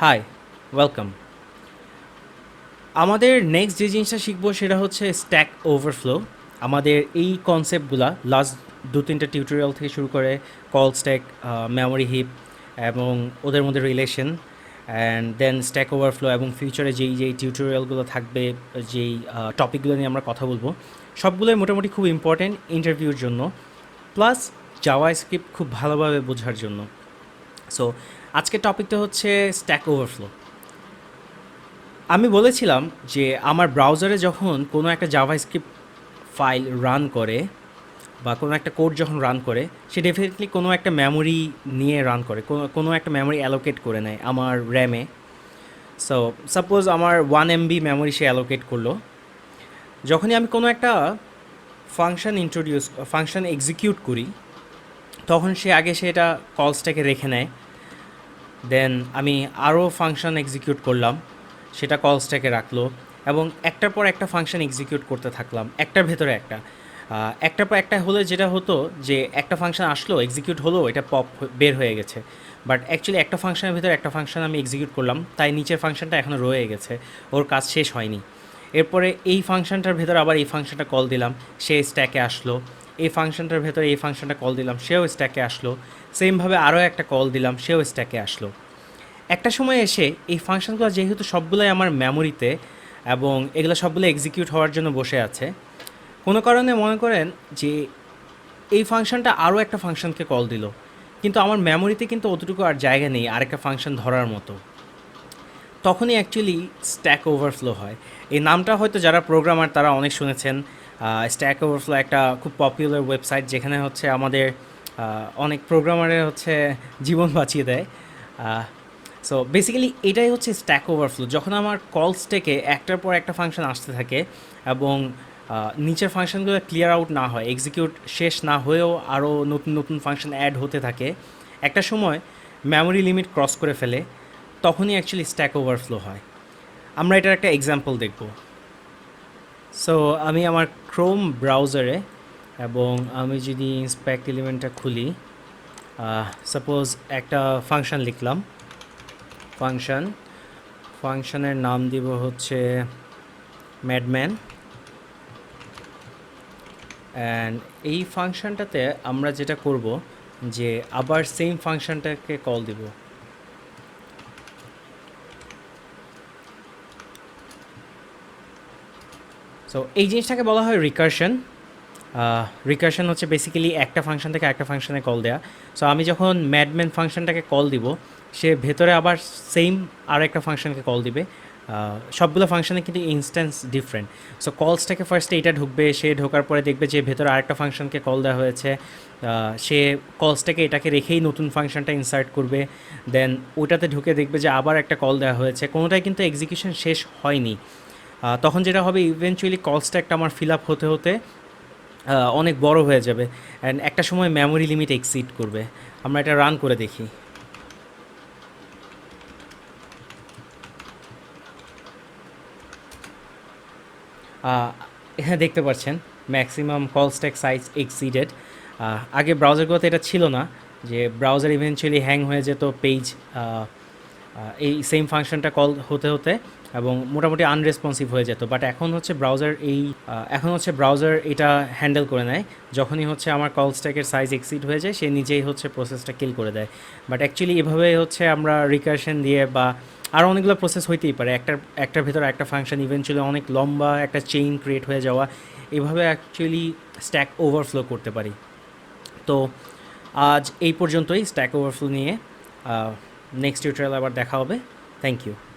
High, welcome. আমাদের next যে জিনিসটা শিখবো সেটা হচ্ছে স্ট্যাক ওভারফ্লো। আমাদের এই কনসেপ্টগুলা লাস্ট 2-3টা টিউটোরিয়াল থেকে শুরু করে কল স্ট্যাক, মেমোরি হিপ এবং ওদের মধ্যে relation and then stack overflow এবং ফিউচারে যেই টিউটোরিয়ালগুলো থাকবে, যেই টপিকগুলো নিয়ে আমরা কথা বলবো, সবগুলোই মোটামুটি খুব ইম্পর্ট্যান্ট ইন্টারভিউর জন্য, প্লাস জাভাস্ক্রিপ্ট খুব ভালোভাবে বোঝার জন্য। সো আজকের টপিকটা হচ্ছে স্ট্যাক ওভারফ্লো। আমি বলেছিলাম যে আমার ব্রাউজারে যখন কোনো একটা জাভাস্ক্রিপ্ট ফাইল রান করে বা কোনো একটা কোড যখন রান করে, সে ডেফিনেটলি কোনো একটা মেমোরি নিয়ে রান করে, কোনো একটা মেমোরি অ্যালোকেট করে নেয় আমার র্যামে। সো সাপোজ আমার 1 MB মেমোরি সে অ্যালোকেট করলো। যখনই আমি কোনো একটা ফাংশন এক্সিকিউট করি, তখন সে এটা কলসটাকে রেখে নেয়। দেন আমি আরও ফাংশন এক্সিকিউট করলাম, সেটা কল স্ট্যাকে রাখলো এবং একটার পর একটা ফাংশন এক্সিকিউট করতে থাকলাম, একটার ভেতরে একটার পর একটা হলে যেটা হতো যে একটা ফাংশন আসলো, এক্সিকিউট হলো, এটা বের হয়ে গেছে। বাট অ্যাকচুয়ালি একটা ফাংশনের ভেতরে একটা ফাংশন আমি এক্সিকিউট করলাম, তাই নিচের ফাংশনটা এখনও রয়ে গেছে, ওর কাজ শেষ হয়নি। এরপরে এই ফাংশনটার ভেতরে আবার এই ফাংশনটা কল দিলাম, সে স্ট্যাকে আসলো। এই ফাংশনটার ভেতরে এই ফাংশনটা কল দিলাম, সেও স্ট্যাকে আসলো। সেমভাবে আরও একটা কল দিলাম, সেও স্ট্যাকে আসলো। একটা সময় এসে এই ফাংশনগুলো যেহেতু সবগুলোই আমার মেমোরিতে এবং এগুলো সবগুলো এক্সিকিউট হওয়ার জন্য বসে আছে, কোনো কারণে মনে করেন যে এই ফাংশনটা আরও একটা ফাংশনকে কল দিল, কিন্তু আমার মেমোরিতে কিন্তু অতটুকু আর জায়গা নেই আরেকটা ফাংশন ধরার মতো। তখনই অ্যাকচুয়ালি স্ট্যাক ওভারফ্লো হয়। এই নামটা হয়তো যারা প্রোগ্রামার তারা অনেক শুনেছেন। স্ট্যাক ওভারফ্লো একটা খুব পপুলার ওয়েবসাইট যেখানে হচ্ছে আমাদের অনেক প্রোগ্রামারের হচ্ছে জীবন বাঁচিয়ে দেয়। সো বেসিক্যালি এটাই হচ্ছে স্ট্যাক ওভারফ্লো। যখন আমার কল স্ট্যাকে একটার পর একটা ফাংশন আসতে থাকে এবং নিচের ফাংশনগুলো ক্লিয়ার আউট না হয়, এক্সিকিউট শেষ না হয়েও আরও নতুন নতুন ফাংশন অ্যাড হতে থাকে, একটা সময় মেমোরি লিমিট ক্রস করে ফেলে, তখনই অ্যাকচুয়ালি স্ট্যাক ওভারফ্লো হয়। আমরা এটার একটা এক্সাম্পল দেখব। সো আমি আমার ক্রোম ব্রাউজারে এবং আমি যদি ইন্সপেক্ট এলিমেন্টটা খুলি, সাপোজ একটা ফাংশন লিখলাম। ফাংশনের নাম দিব হচ্ছে ম্যাডম্যান, অ্যান্ড এই ফাংশনটাতে আমরা যেটা করব যে আবার সেম ফাংশনটাকে কল দিব। সো এই জিনিসটাকে বলা হয় রিকারশন। রিকারশন হচ্ছে বেসিক্যালি একটা ফাংশন থেকে একটা ফাংশনে কল দেয়া। সো আমি যখন ম্যাডম্যান ফাংশনটাকে কল দিব, সে ভেতরে আবার সেম আর একটা ফাংশনকে কল দিবে। সবগুলো ফাংশনে কিন্তু ইনস্ট্যান্স ডিফারেন্ট। সো কলসটাকে ফার্স্টে এটা ঢুকবে, সে ঢোকার পরে দেখবে যে ভেতরে আরেকটা ফাংশনকে কল দেওয়া হয়েছে। সে কলসটাকে এটাকে রেখেই নতুন ফাংশনটা ইনসার্ট করবে। দেন ওটাতে ঢুকে দেখবে যে আবার একটা কল দেওয়া হয়েছে, কোনোটাই কিন্তু এক্সিকিউশন শেষ হয়নি। তখন যেটা হবে, ইভেনচুয়ালি কল স্ট্যাকটা আমার ফিল আপ হতে হতে অনেক বড় হয়ে যাবে অ্যান্ড একটা সময় মেমোরি লিমিট এক্সিড করবে। আমরা এটা রান করে দেখি। এখানে দেখতে পাচ্ছেন maximum call stack size exceeded. আগে ব্রাউজারগুলোতে এটা ছিল না, যে ব্রাউজার ইভেনচুয়ালি হ্যাং হয়ে যেত পেজ এই সেম ফাংশনটা কল হতে হতে এবং মোটামুটি আনরেসপন্সিভ হয়ে যেত। বাট এখন হচ্ছে ব্রাউজার এটা হ্যান্ডেল করে নেয়। যখনই হচ্ছে আমার কল স্ট্যাকের সাইজ এক্সিড হয়ে যায়, সে নিজেই হচ্ছে প্রসেসটা কিল করে দেয়। বাট অ্যাকচুয়ালি এভাবে হচ্ছে আমরা রিকারশন দিয়ে বা আরও অনেকগুলো প্রসেস হইতেই পারে, একটার ভেতরে একটা ফাংশন ইভেনচুয়ালি অনেক লম্বা একটা চেইন ক্রিয়েট হয়ে যাওয়া, এভাবে অ্যাকচুয়ালি স্ট্যাক ওভারফ্লো করতে পারি। তো আজ এই পর্যন্তই স্ট্যাক ওভারফ্লো নিয়ে। নেক্সট টিউটোরিয়াল আবার দেখা হবে। Thank you.